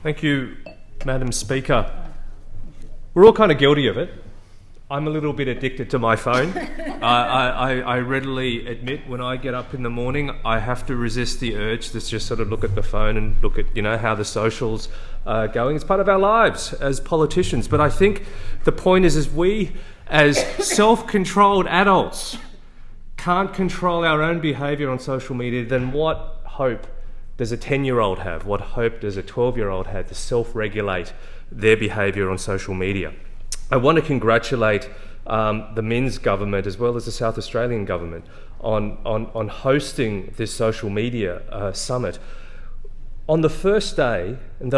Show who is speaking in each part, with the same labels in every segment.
Speaker 1: Thank you, Madam Speaker. We're all kind of guilty of it. I'm a little bit addicted to my phone. I readily admit when I get up in the morning, I have to resist the urge to just sort of look at the phone and look at, how the socials are going. It's part of our lives as politicians. But I think the point is we, as self-controlled adults, can't control our own behaviour on social media, then what hope does a 10-year-old have? What hope does a 12-year-old have to self-regulate their behaviour on social media? I want to congratulate the Minns government as well as the South Australian government on hosting this social media summit. On the first day, and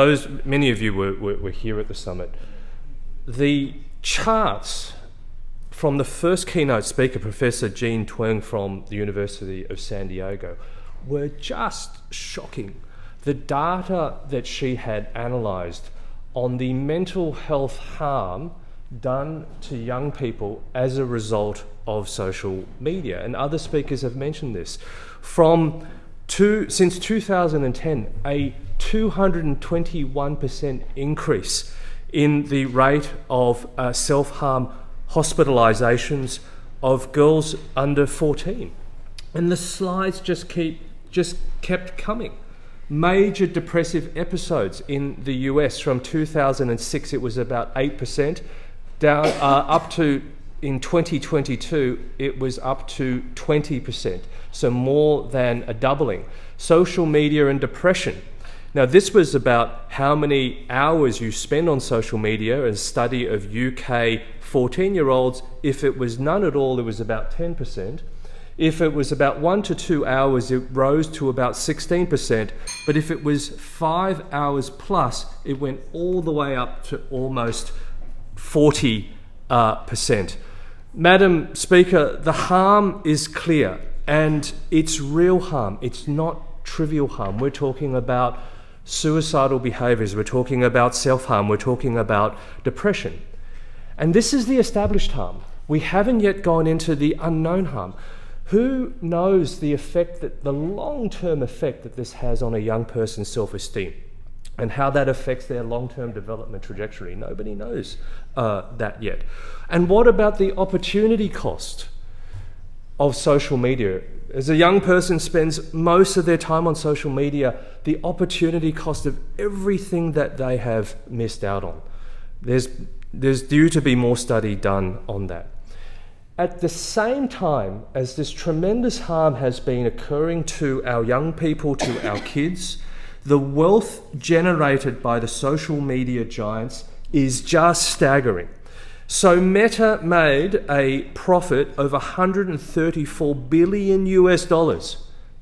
Speaker 1: many of you were here at the summit, the charts from the first keynote speaker, Professor Jean Tweng from the University of San Diego, were just shocking. The data that she had analysed on the mental health harm done to young people as a result of social media, and other speakers have mentioned this. Since 2010, a 221% increase in the rate of self-harm hospitalisations of girls under 14. And the slides just kept coming. Major depressive episodes in the US from 2006, it was about 8%, down up to, in 2022, it was up to 20%, so more than a doubling. Social media and depression. Now, this was about how many hours you spend on social media, a study of UK 14-year-olds. If it was none at all, it was about 10%. If it was about 1 to 2 hours, it rose to about 16%. But if it was 5 hours plus, it went all the way up to almost 40%. Madam Speaker, the harm is clear, and it's real harm. It's not trivial harm. We're talking about suicidal behaviours. We're talking about self-harm. We're talking about depression. And this is the established harm. We haven't yet gone into the unknown harm. Who knows the long-term effect that this has on a young person's self-esteem and how that affects their long-term development trajectory? Nobody knows that yet. And what about the opportunity cost of social media? As a young person spends most of their time on social media, the opportunity cost of everything that they have missed out on. There's due to be more study done on that. At the same time as this tremendous harm has been occurring to our young people, to our kids, the wealth generated by the social media giants is just staggering. So Meta made a profit of $134 billion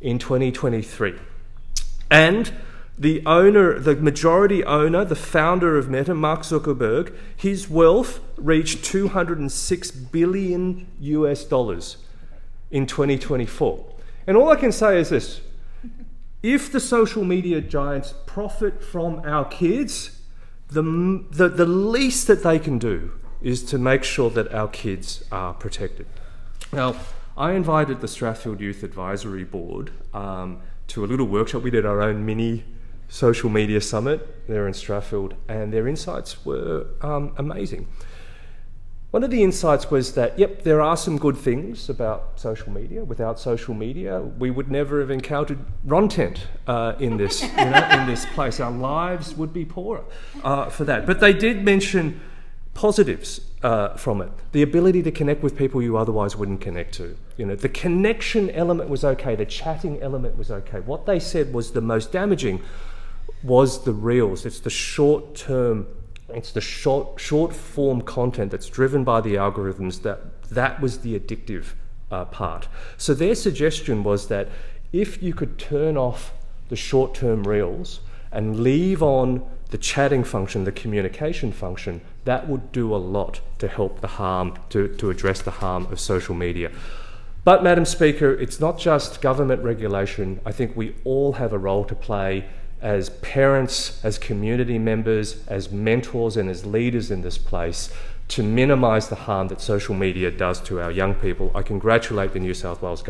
Speaker 1: in 2023. And the majority owner, the founder of Meta, Mark Zuckerberg, his wealth reached $206 billion in 2024. And all I can say is this: if the social media giants profit from our kids, the least that they can do is to make sure that our kids are protected. Now, I invited the Strathfield Youth Advisory Board to a little workshop. We did our own mini social media summit there in Strathfield, and their insights were amazing. One of the insights was that, yep, there are some good things about social media. Without social media, we would never have encountered Rontent in this, in this place. Our lives would be poorer for that. But they did mention positives from it. The ability to connect with people you otherwise wouldn't connect to. The connection element was okay. The chatting element was okay. What they said was the most damaging was the reels. It's the short-term, it's the short-form content that's driven by the algorithms that was the addictive part. So their suggestion was that if you could turn off the short-term reels and leave on the chatting function, the communication function, that would do a lot to help the harm, to address the harm of social media. But, Madam Speaker, it's not just government regulation. I think we all have a role to play as parents, as community members, as mentors and as leaders in this place to minimise the harm that social media does to our young people. I congratulate the New South Wales government